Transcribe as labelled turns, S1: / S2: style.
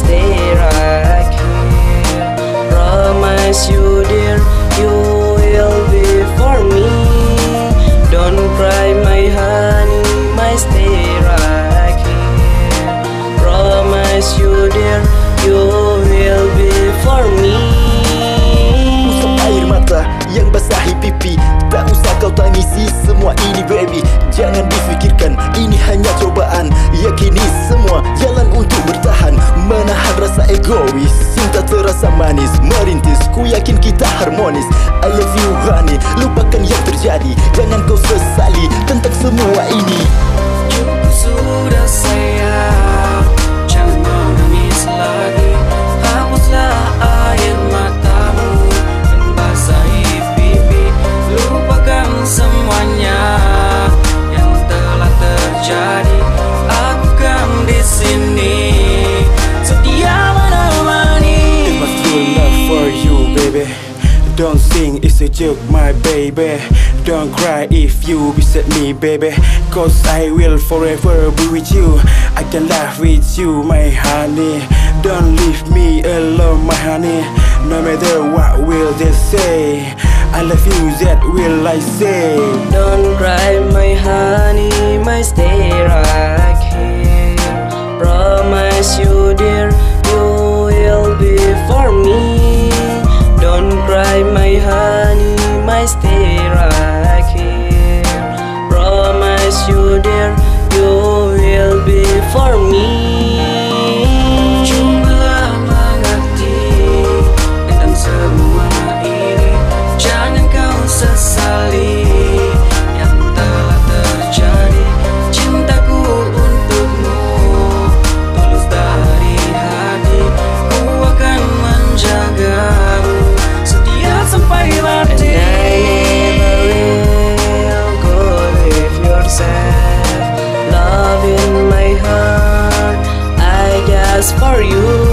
S1: stay right here. Promise you dear, you will be for me. Don't cry my honey, my stay right here. Promise you dear, you will be for me.
S2: Usap air mata yang basahi pipi, tak usah kau tangisi semua ini baby. Jangan difikirkan, ini hanya cobaan. Yakini semua jalan untuk bertahan. Menahan rasa egois, cinta terasa manis merintis, ku yakin kita harmonis. I love you honey, lupakan yang terjadi. Jangan kau sesali tentang semua ini.
S1: Cukup sudah sayang, jangan menangis lagi. Hapuslah air matamu dan basahi pipi. Lupakan semuanya yang telah terjadi. Aku kan di sini setia menemani.
S3: It was true love for you, baby. Don't sing, it's a joke, my baby. Don't cry if you beside me, baby. Cause I will forever be with you. I can laugh with you, my honey. Don't leave me alone, my honey. No matter what will they say, I love you, that will I say.
S1: Don't cry my honey, my stay right here. Promise you dear, you will be for me. Don't cry my honey, my stay right here. Promise you dear, you will be for me. Cobalah mengerti tentang semua ini. Jangan kau sesali yang telah terjadi. Cintaku untukmu tulus dari hati. Ku akan menjagamu setia sampai mati. And I never will go leave yourself. Love in my heart, I just for you.